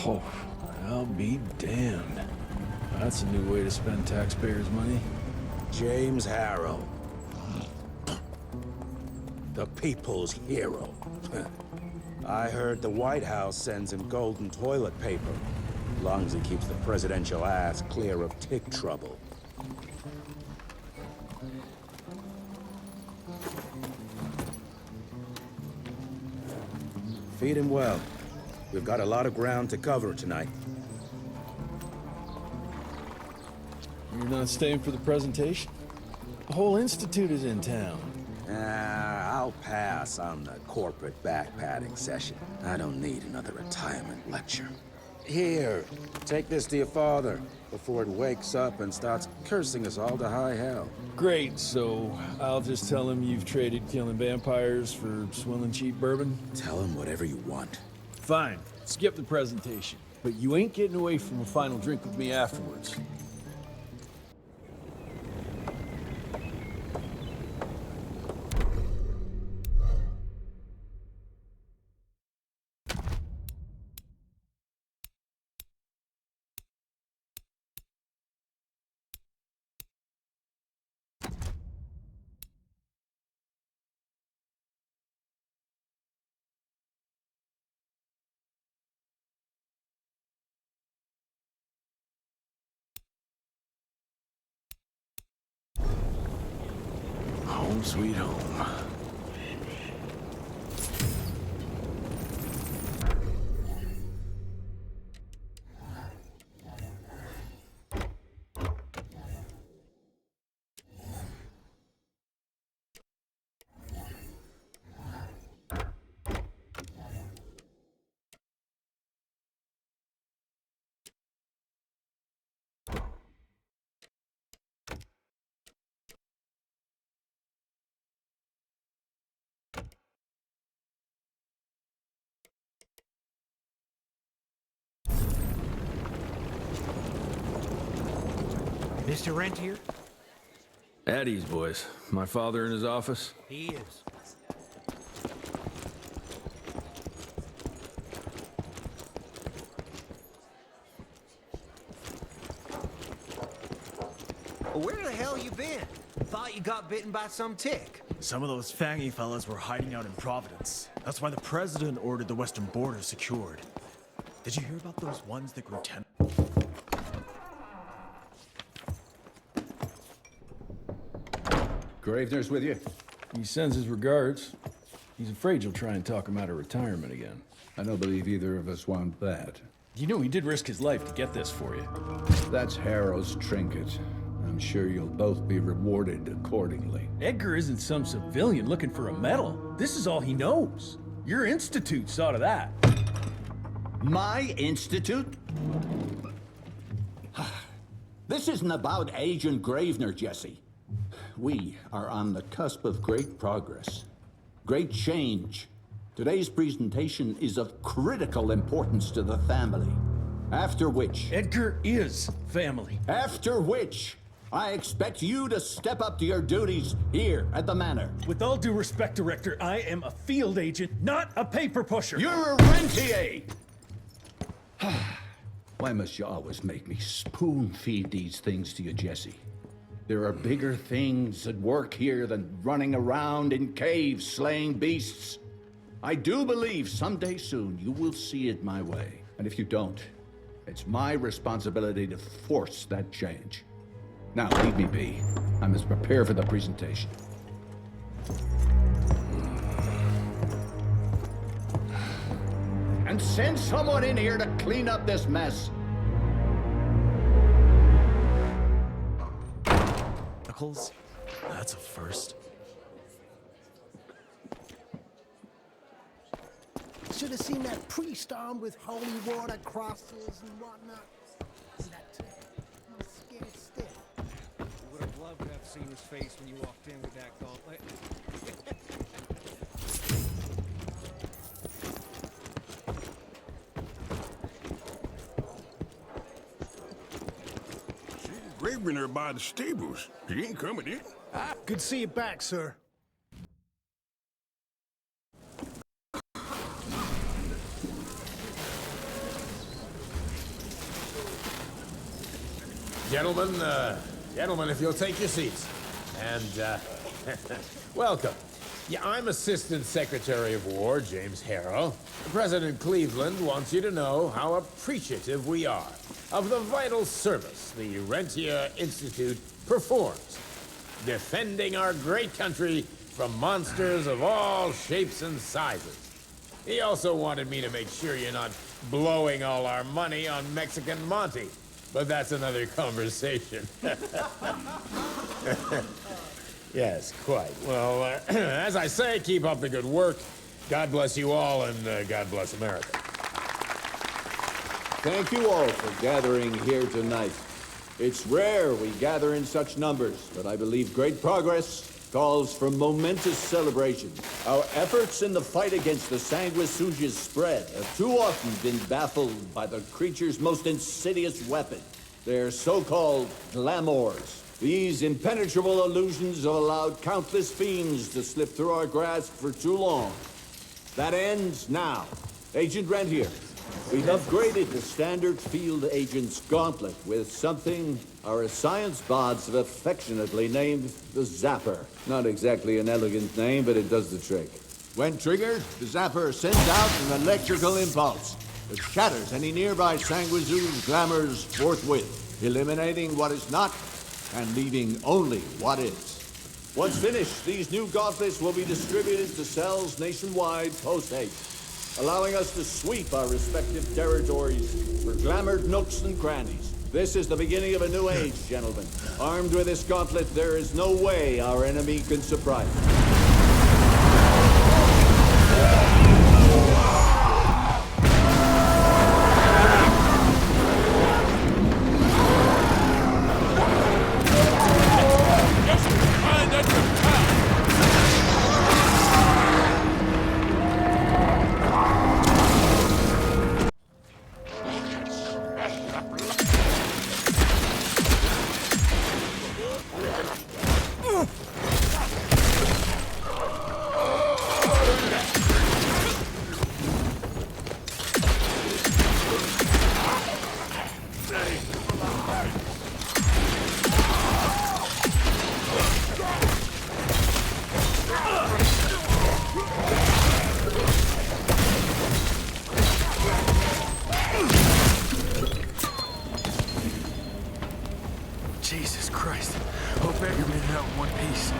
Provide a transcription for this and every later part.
Oh, I'll be damned. That's a new way to spend taxpayers' money. James Harrow. The people's hero. I heard the White House sends him golden toilet paper, as long as he keeps the presidential ass clear of tick trouble. Feed him well. We've got a lot of ground to cover tonight. You're not staying for the presentation? The whole institute is in town. I'll pass on the corporate back-patting session. I don't need another retirement lecture. Here, take this to your father before it wakes up and starts cursing us all to high hell. Great, so I'll just tell him you've traded killing vampires for swilling cheap bourbon? Tell him whatever you want. Fine, skip the presentation. But you ain't getting away from a final drink with me afterwards. Home sweet home. Mr. Rentier? At ease, boys. My father in his office? He is. Where the hell you been? Thought you got bitten by some tick. Some of those fangy fellas were hiding out in Providence. That's why the president ordered the western border secured. Did you hear about those ones that grew 10? Gravener's with you? He sends his regards. He's afraid you'll try and talk him out of retirement again. I don't believe either of us want that. You know he did risk his life to get this for you. That's Harrow's trinket. I'm sure you'll both be rewarded accordingly. Edgar isn't some civilian looking for a medal. This is all he knows. Your institute saw to that. My institute? This isn't about Agent Gravener, Jesse. We are on the cusp of great progress, great change. Today's presentation is of critical importance to the family. After which... Edgar is family. After which, I expect you to step up to your duties here at the Manor. With all due respect, Director, I am a field agent, not a paper pusher. You're a rentier! Why must you always make me spoon-feed these things to you, Jesse? There are bigger things at work here than running around in caves slaying beasts. I do believe someday soon you will see it my way. And if you don't, it's my responsibility to force that change. Now, leave me be. I must prepare for the presentation. And send someone in here to clean up this mess. Knuckles? That's a first. Should have seen that priest armed with holy water, crosses, and whatnot. I'm scared stiff. Would have loved to have seen his face when you walked in with that gauntlet. Gravener by the stables. He ain't coming in. Good to see you back, sir. Gentlemen, if you'll take your seats. And, welcome. Yeah, I'm Assistant Secretary of War, James Harrow. President Cleveland wants you to know how appreciative we are of the vital service the Rentier Institute performs, defending our great country from monsters of all shapes and sizes. He also wanted me to make sure you're not blowing all our money on Mexican Monty, but that's another conversation. Yes, quite. Well, as I say, keep up the good work. God bless you all, and God bless America. Thank you all for gathering here tonight. It's rare we gather in such numbers, but I believe great progress calls for momentous celebration. Our efforts in the fight against the sanguisuga's spread have too often been baffled by the creature's most insidious weapon, their so-called glamours. These impenetrable illusions have allowed countless fiends to slip through our grasp for too long. That ends now. Agent Rentier, we've upgraded the standard field agent's gauntlet with something our science bots have affectionately named the Zapper. Not exactly an elegant name, but it does the trick. When triggered, the Zapper sends out an electrical impulse that shatters any nearby sanguisuga's glamours forthwith, eliminating what is not and leaving only what is. Once finished, these new gauntlets will be distributed to cells nationwide post-haste, allowing us to sweep our respective territories for glamoured nooks and crannies. This is the beginning of a new age, gentlemen. Armed with this gauntlet, there is no way our enemy can surprise us. Jesus Christ. Hope Edgar made it out in one piece.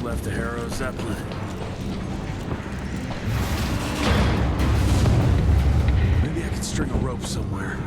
Left the Harrow Zeppelin. Maybe I can string a rope somewhere.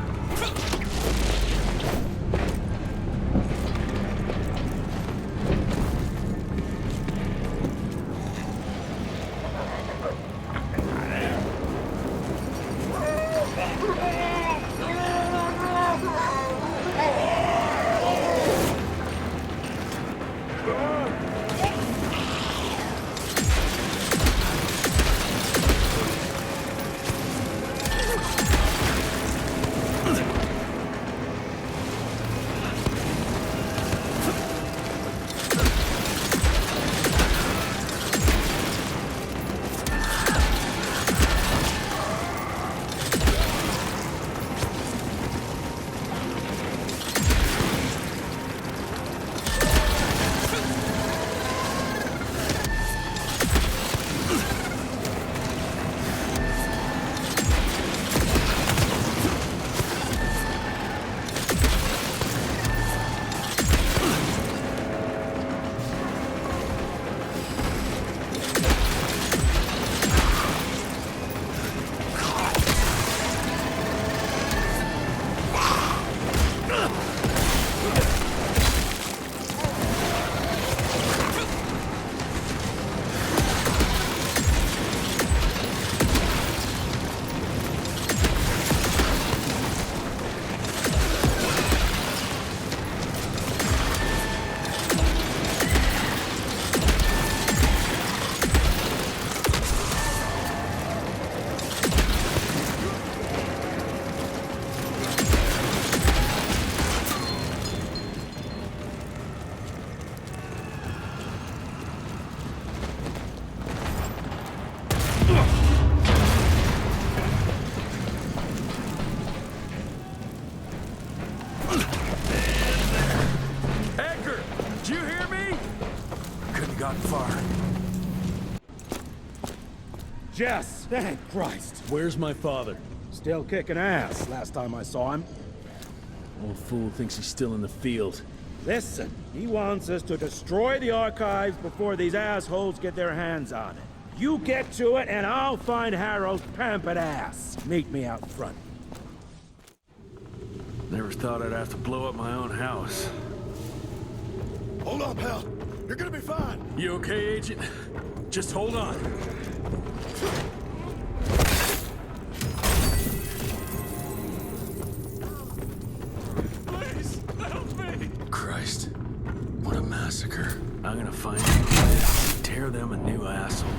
gotten far. Jess, thank Christ. Where's my father? Still kicking ass last time I saw him. Old fool thinks he's still in the field. Listen, he wants us to destroy the archives before these assholes get their hands on it. You get to it, and I'll find Harold's pampered ass. Meet me out front. Never thought I'd have to blow up my own house. Hold on, pal. You're gonna be fine. You okay, Agent? Just hold on. Please, help me. Christ. What a massacre. I'm gonna find them, tear them a new asshole.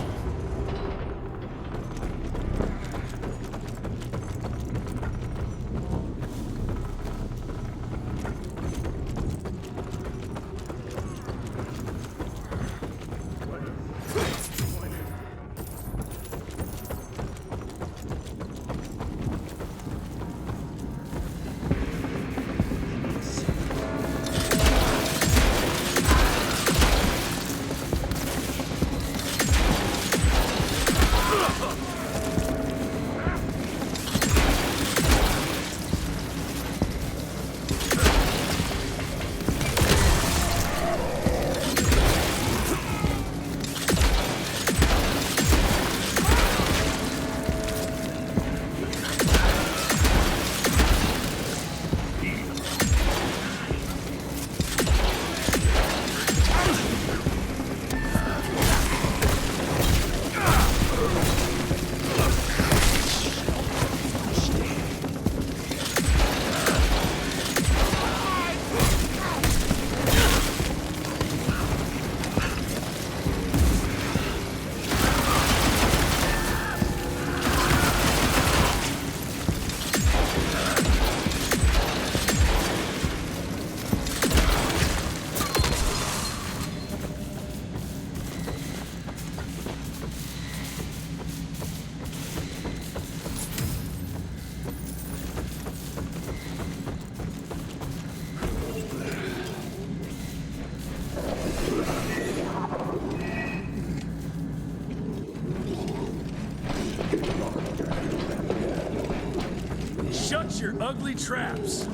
Shut your ugly traps!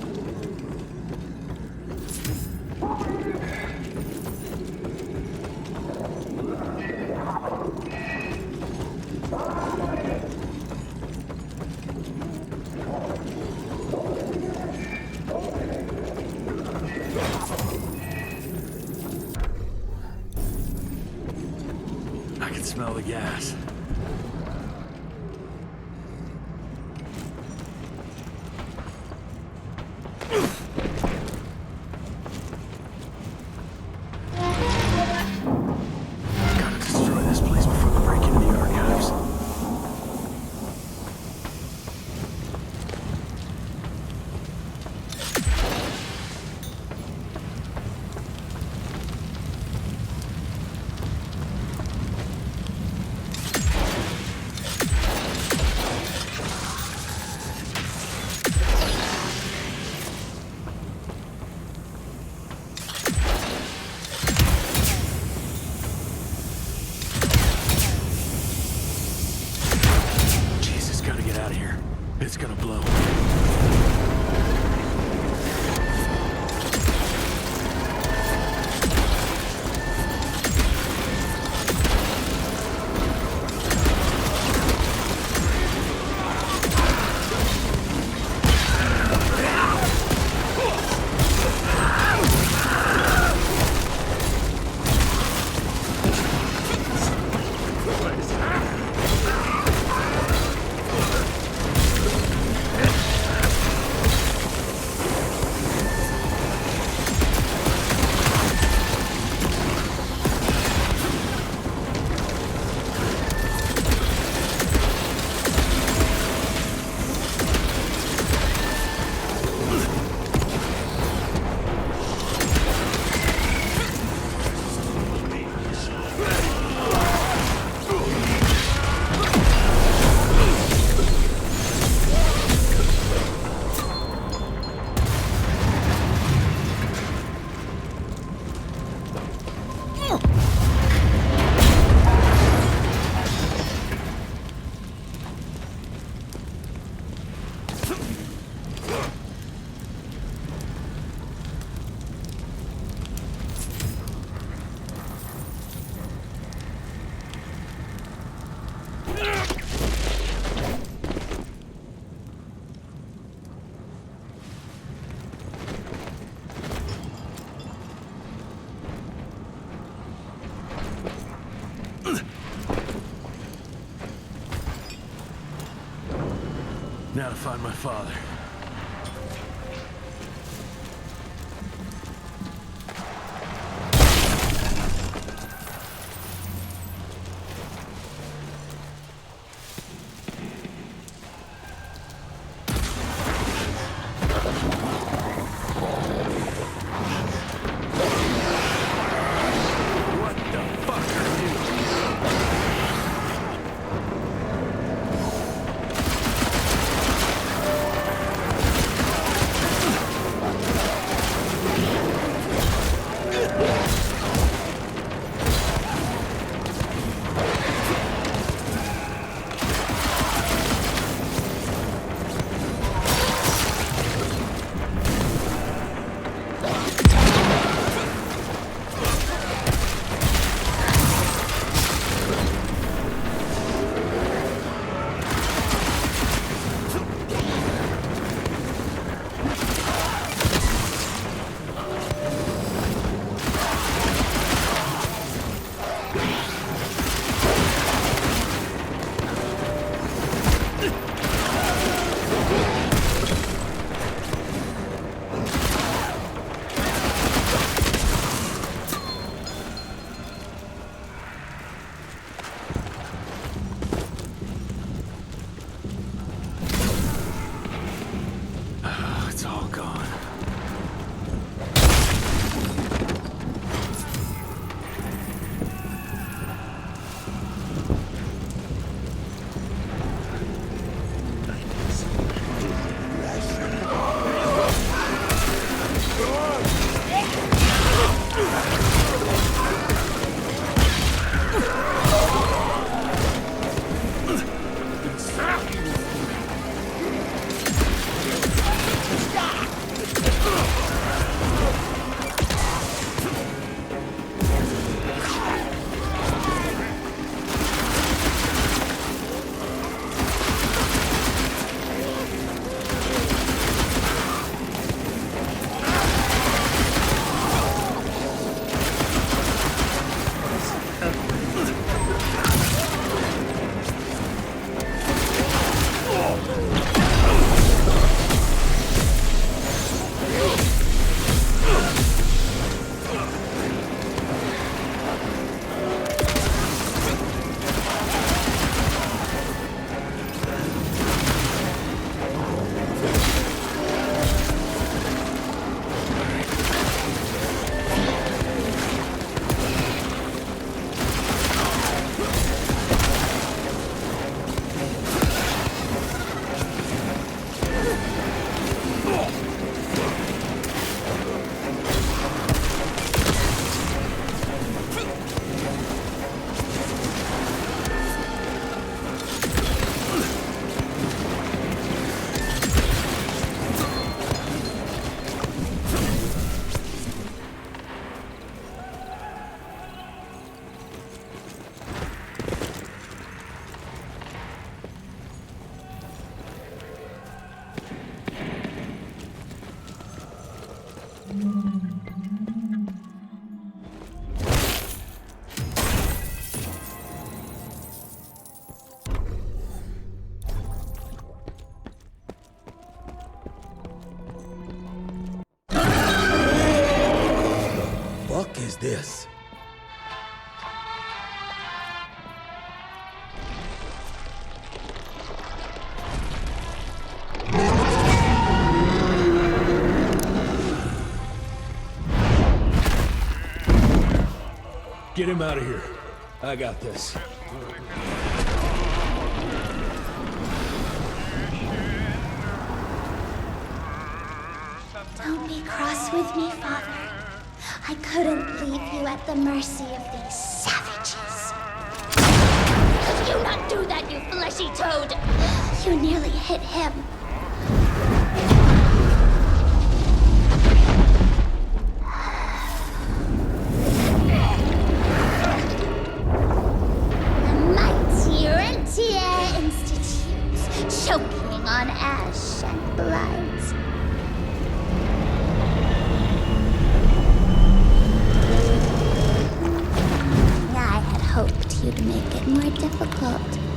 I can smell the gas. Now to find my father. Is this? Get him out of here. I got this. Don't be cross with me, Father. I couldn't leave you at the mercy of these savages. Could you not do that, you fleshy toad? You nearly hit him. The mighty Rentier Institute, choking on ash and blood. Hoped you'd would make it more difficult.